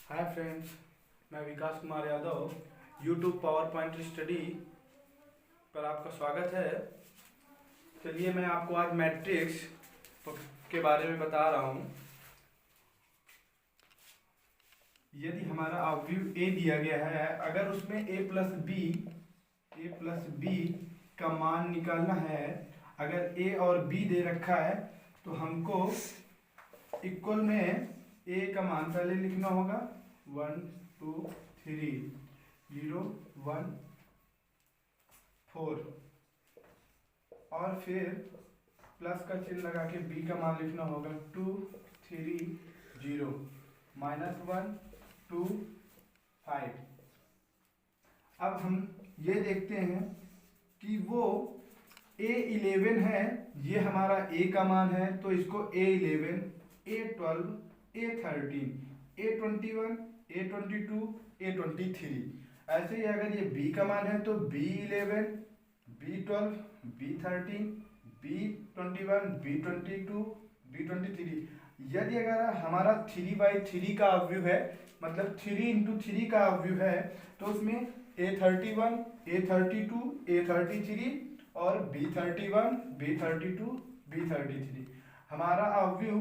हाय friends, मैं Vikas Kumar Yadav YouTube power point study पर आपका स्वागत है। चलिए मैं आपको आज मैट्रिक्स के बारे में बता रहा हूँ। यदि हमारा अवयव ए दिया गया है, अगर उसमें ए प्लस बी का मान निकालना है, अगर ए और बी दे रखा है तो हमको इक्वल में ए का मान पहले लिखना होगा 1 2 3 0 1 4 और फिर प्लस का चिन्ह लगा के बी का मान लिखना होगा 2 3 0 -1 2 5। अब हम ये देखते हैं कि वो A11 है, ये हमारा A का मान है तो इसको A11 A12 A13 A21 A22 A23। ऐसे ही अगर ये B का मान है तो B11 B12 B13 B21 B22 B23। यदि अगर हमारा 3/3 का अवयव है, मतलब 3 × 3 का अवयव है, तो उसमें A31 A32 A33 और B31 B32 B33। हमारा अवयव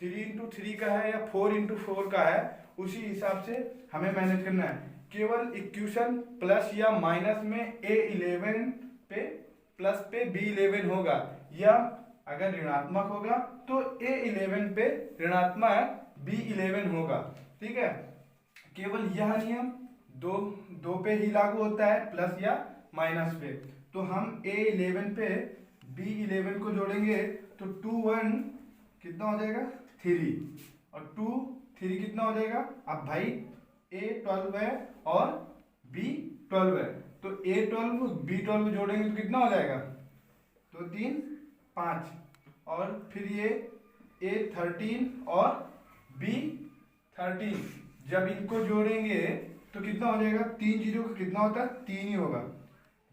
3 × 3 का है या 4 × 4 का है, उसी हिसाब से हमें मैनेज करना है। केवल इक्वेशन प्लस या माइनस में A11 पे प्लस पे B11 होगा, या अगर ऋणात्मक होगा तो A11 पे ऋणात्मक B11 होगा। ठीक है, केवल यह नियम दो पे ही लागू होता है, प्लस या माइनस पे। तो हम A11 पे B11 को जोड़ेंगे तो 2 1 कितना हो जाएगा 3 और 2 3 कितना हो जाएगा। अब भाई A12 है और B12 है तो A12 B12 जोड़ेंगे तो कितना हो जाएगा, तो 3 5 और फिर ये A13 और B13 जब इनको जोड़ेंगे तो कितना हो जाएगा, 3 0 का कितना होता है 3 ही होगा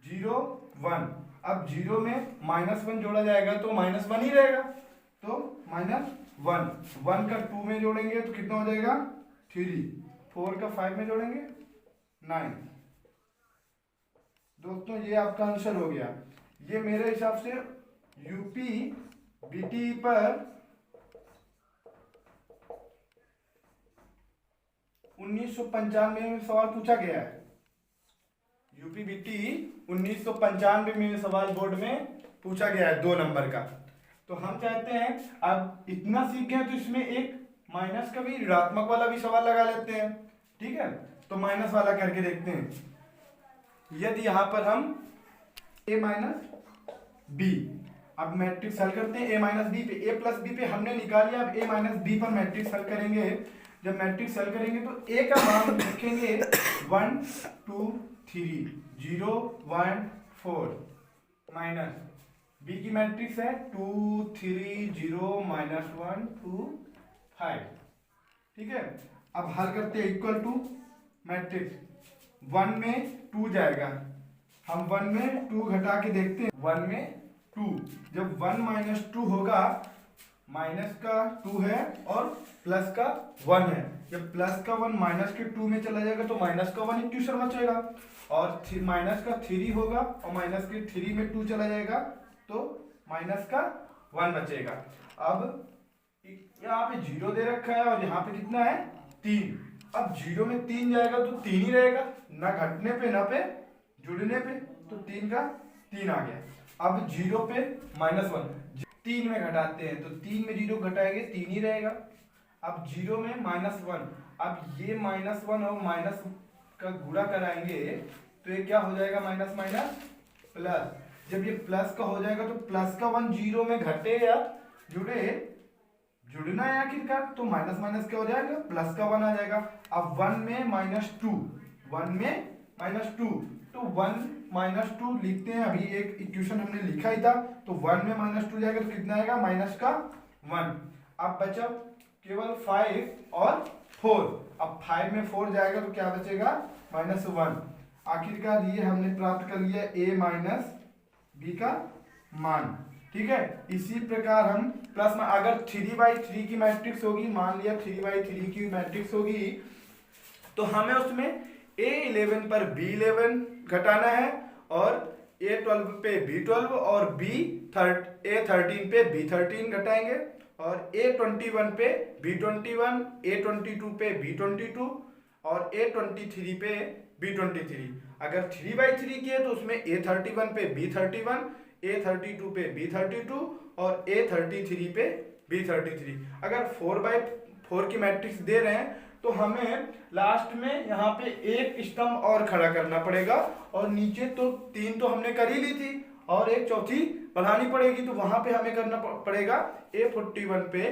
0 1। अब 0 में -1 जोड़ा जाएगा तो -1 ही रहेगा, तो -1 1 का 2 में जोड़ेंगे तो कितना हो जाएगा 3 4 का 5 में जोड़ेंगे 9। दोस्तों ये आपका आंसर हो गया। ये मेरे हिसाब से यूपी बीटी पर 1995 में सवाल पूछा गया है। यूपी बीटी 1995 में सवाल बोर्ड में पूछा गया है 2 नंबर का। तो हम चाहते हैं अब इतना सीख गए तो इसमें एक माइनस का भी ऋणात्मक वाला भी सवाल लगा लेते हैं। ठीक है, तो माइनस वाला करके देखते हैं। यदि यहां पर हम a - b, अब मैट्रिक्स हल करते हैं a - b पे, a + b पे हमने निकाल लिया। अब a - b पर मैट्रिक्स हल करेंगे। जब मैट्रिक्स हल करेंगे तो a का मान लिखेंगे 1 2 3 0 1 4 माइनस b की मैट्रिक्स है 2 3 0 -1 2 5। ठीक है, अब हल करते हैं। इक्वल टू मैट्रिक्स 1 में 2 जाएगा, हम 1 में 2 घटा के देखते हैं। 1 में 2, जब 1 - 2 होगा, माइनस का 2 है और प्लस का 1 है। जब प्लस का 1 माइनस के 2 में चला जाएगा तो माइनस का 1 इक्वेशन बचेगा, और माइनस का 3 होगा और माइनस के 3 में 2 चला जाएगा तो माइनस का 1 बचेगा। अब यहाँ पे 0 दे रखा है और यहाँ पे कितना है 3। अब 0 में 3 जाएगा तो 3 ही रहेगा, ना घटने पे ना पे जुड़ने पे, तो 3 का 3 आ गया। अब 0 पे -1 3 में घटाते हैं तो 3 में 0 घटाएंगे 3 ही रहेगा। अब 0 में -1, अब ये -1 और माइनस का गुणा कराएंगे तो ये क्या हो जाएगा, माइनस माइनस प्लस। जब ये प्लस का हो जाएगा तो प्लस का 1 0 में घटे या जुड़ना है आखिरकार, तो माइनस माइनस क्या हो जाएगा, प्लस का 1 आ जाएगा। अब 1 में -2, 1 में -2 तो 1 - 2 लिखते हैं। अभी एक इक्वेशन हमने लिखा ही था, तो 1 में -2 जाएगा तो कितना आएगा, -1। अब बचा केवल 5 और 4। अब 5 में 4 जाएगा तो क्या बचेगा, -1। आखिरकार ये हमने प्राप्त कर लिया a - b का मान। ठीक है, इसी प्रकार हम प्लस में अगर 3/3 की मैट्रिक्स होगी, मान लिया 3/3 की मैट्रिक्स होगी तो हमें उसमें A11 पर B11 घटाना है और A12 पे B12 और A13 पे B13 घटाएंगे और A21 पे B21, A22 पे B22 और A23 पे B23। अगर 3/3 किए तो उसमें A31 पे B31, A32 पे B32 और A33 पे B33। अगर 4/4 की मैट्रिक्स दे रहे हैं तो हमें लास्ट में यहाँ पे एक स्तंभ और खड़ा करना पड़ेगा और नीचे तो 3 तो हमने कर ही ली थी और एक चौथी बढ़ानी पड़ेगी, तो वहां पे हमें करना पड़ेगा A41 पे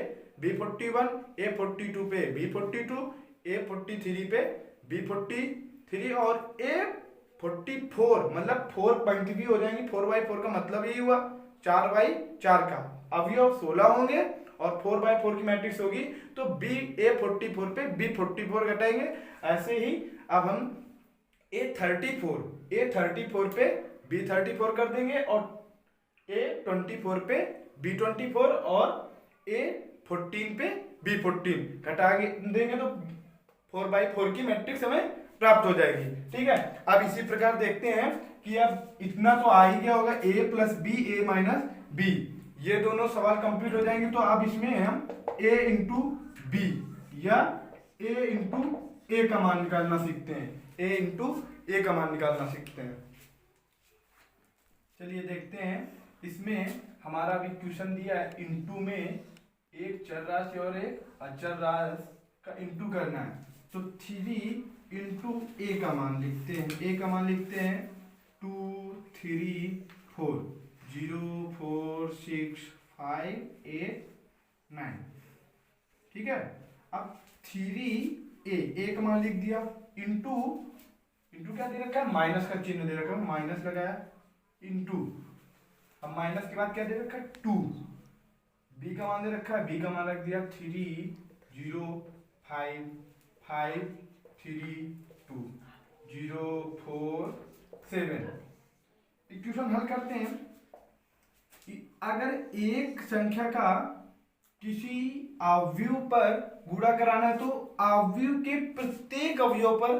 B41, A42 पे B42, A43 पे B43 और A44, मतलब 4 पंक्ति भी हो जाएंगी। 4/4 का मतलब यही हुआ 4/4 का अवयव 16 होंगे और 4/4 की मैट्रिक्स होगी तो A44 पे B44 घटाएंगे। ऐसे ही अब हम A34 पे B34 कर देंगे और A24 पे B24 और A14 पे B14 घटा देंगे तो 4/4 की मैट्रिक्स हमें प्राप्त हो जाएगी। ठीक है, अब इसी प्रकार देखते हैं कि अब इतना तो आ ही गया होगा, A plus B A minus B, ये दोनों सवाल कंप्लीट हो जाएंगे। तो अब इसमें हम A इंटू बी या A इंटू ए का मान निकालना सीखते हैं, A इंटू ए का मान निकालना सीखते हैं। चलिए देखते हैं, इसमें हमारा अभी क्वेश्चन दिया है इंटू में एक चर राशि और एक अचर राशि का इंटू करना है। तो 3 इंटू ए का मान लिखते हैं, ए का मान लिखते हैं 2 3 4 0 4 6 5 8 9। ठीक है, अब 3 ए का मान लिख दिया इंटू क्या दे रखा है, माइनस का चिन्ह दे रखा है, माइनस लगाया इंटू, अब माइनस के बाद क्या दे रखा है 2, बी का मान दे रखा है, बी का मान रख दिया 3 0 5 5 3 2 0 4 7। इक्वेशन हल करते हैं। अगर एक संख्या का किसी अवयव पर गुणा कराना है तो अवयव के प्रत्येक अवयव पर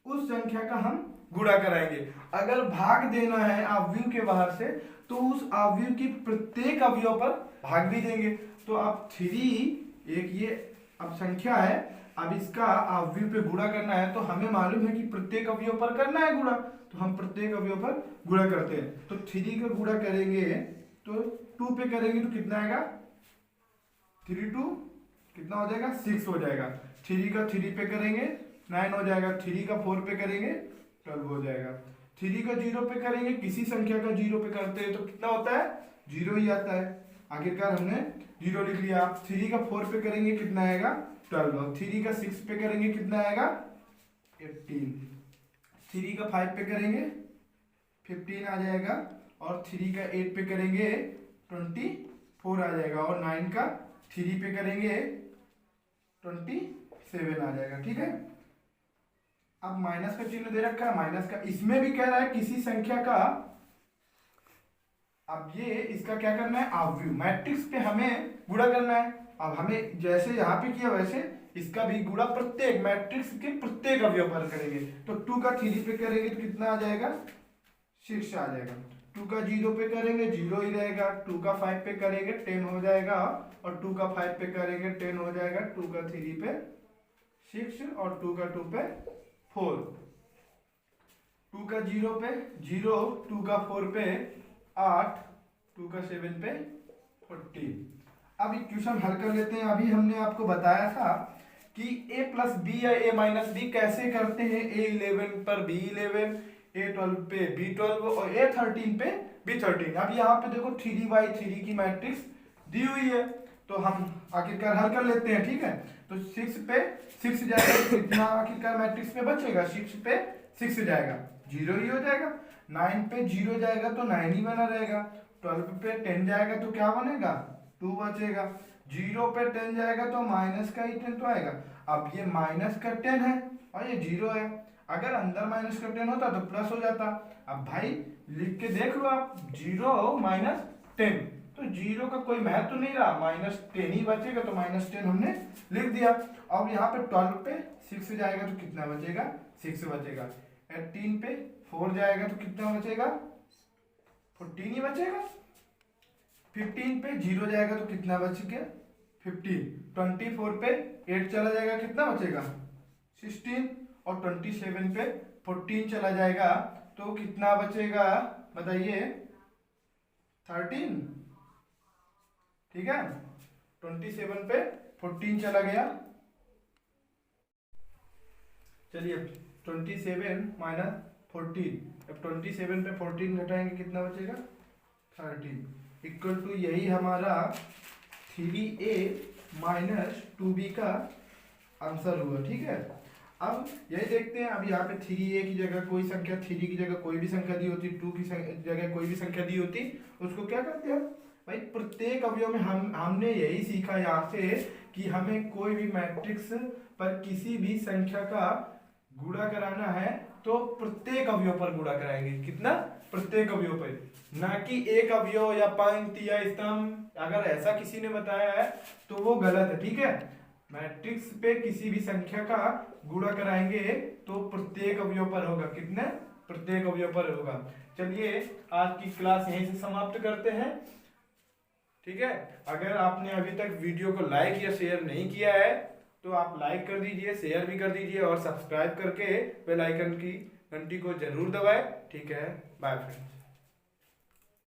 उस संख्या का हम गुणा कराएंगे। अगर भाग देना है अवयव के बाहर से तो उस अवयव की प्रत्येक अवयव पर भाग भी देंगे। तो अब 3 एक ये अब संख्या है, अब इसका अवयव पे गुणा करना है तो हमें मालूम है कि प्रत्येक अवयव पर करना है गुणा, तो हम प्रत्येक अवयव पर गुणा करते हैं। तो 3 का गुणा करेंगे तो 2 पे करेंगे तो कितना आएगा, 3 2 कितना हो जाएगा 6 हो जाएगा। 3 का 3 पे करेंगे 9 हो जाएगा। 3 का 4 पे करेंगे 12 हो जाएगा। 3 का 0 पे करेंगे, किसी संख्या का 0 पे करते हैं तो कितना होता है 0 ही आता है। आखिरकार हमने 0 लिख लिया। 3 का 4 पे करेंगे कितना आएगा 12 और 3 का 6 पे करेंगे कितना आएगा 18। 3 का 5 पे करेंगे 15 आ जाएगा और 3 का 8 पे करेंगे 24 आ जाएगा और 9 का 3 पे करेंगे 27 आ जाएगा। ठीक है, अब माइनस का चिन्ह दे रखा है, माइनस का, इसमें भी कह रहा है किसी संख्या का, अब ये इसका क्या करना है अवयव, मैट्रिक्स पे हमें गुणा करना है। अब हमें जैसे यहाँ पे किया वैसे इसका भी गुणा प्रत्येक मैट्रिक्स के प्रत्येक अवयव पर करेंगे। तो 2 का 3 पे करेंगे तो कितना आ जाएगा 6 आ जाएगा। 2 का 0 पे करेंगे 0 ही रहेगा। 2 का 5 पे करेंगे 10 हो जाएगा और 2 का 5 पे करेंगे 10 हो जाएगा। 2 का 3 पे 6 और 2 का 2 पे 4। 2 का 0 पे 0, 2 का 4 पे 8, 2 का 7 पे 14। अब इक्वेशन हल कर लेते हैं। अभी हमने आपको बताया था कि a प्लस बी या a माइनस बी कैसे करते हैं। A11 पर B11, A12 पे B12 और A13 पे B13। अब यहाँ पे देखो 3/3 की मैट्रिक्स दी हुई है तो हम आखिरकार हल कर लेते हैं। ठीक है, तो 6 पे 6 जाएगा तो कितना आखिरकार मैट्रिक्स में बचेगा, 6 पे 6 जाएगा 0 ही हो जाएगा। 9 पे 0 जाएगा तो 9 ही बना रहेगा। 12 पे 10 जाएगा तो क्या बनेगा 2 बचेगा। 0 पे 10 जाएगा तो माइनस का ही 10 तो आएगा। अब ये माइनस का 10 है और ये 0 है, अगर अंदर माइनस का 10 होता तो प्लस हो जाता। अब भाई लिख के देख लो आप, 0 माइनस 10 तो 0 का कोई महत्व तो नहीं रहा, -10 ही बचेगा, तो -10 हमने लिख दिया। अब यहाँ पे 12 पे 6 जाएगा तो कितना बचेगा, 6 बचेगा। 18 पे 4 जाएगा तो कितना बचेगा, 14 ही बचेगा। 15 पे 0 जाएगा तो कितना बच गया, 15। 24 पे 8 चला जाएगा, कितना बचेगा, 16। और 27 पे 14 चला जाएगा तो कितना बचेगा, बताइए, 13। ठीक है, 27 पे 14 चला गया। चलिए 27 माइनस 14, अब 27 पे 14 घटाएंगे कितना बचेगा, 13 इक्वल टू यही हमारा 3a माइनस 2b का आंसर हुआ। ठीक है, अब यही देखते हैं। अब यहाँ पे 3a की जगह कोई संख्या, 3 की जगह कोई भी संख्या दी होती, 2 की जगह कोई भी संख्या दी होती, उसको क्या करते हैं भाई, प्रत्येक अवयव में हमने यही सीखा यहाँ से कि हमें कोई भी मैट्रिक्स पर किसी भी संख्या का गुणा कराना है तो प्रत्येक अवयव पर गुणा कराएंगे। कितना, प्रत्येक अवयव पर, ना कि एक अवयव या पंक्ति या स्तंभ। अगर ऐसा किसी ने बताया है तो वो गलत है। ठीक है, मैट्रिक्स पे किसी भी संख्या का गुणा कराएंगे तो प्रत्येक अवयव पर होगा। कितने, प्रत्येक अवयव पर होगा। चलिए आज की क्लास यहीं से समाप्त करते हैं। ठीक है, अगर आपने अभी तक वीडियो को लाइक या शेयर नहीं किया है तो आप लाइक कर दीजिए, शेयर भी कर दीजिए और सब्सक्राइब करके बेल आइकन की घंटी को जरूर दबाएं। ठीक है, बाय फ्रेंड्स।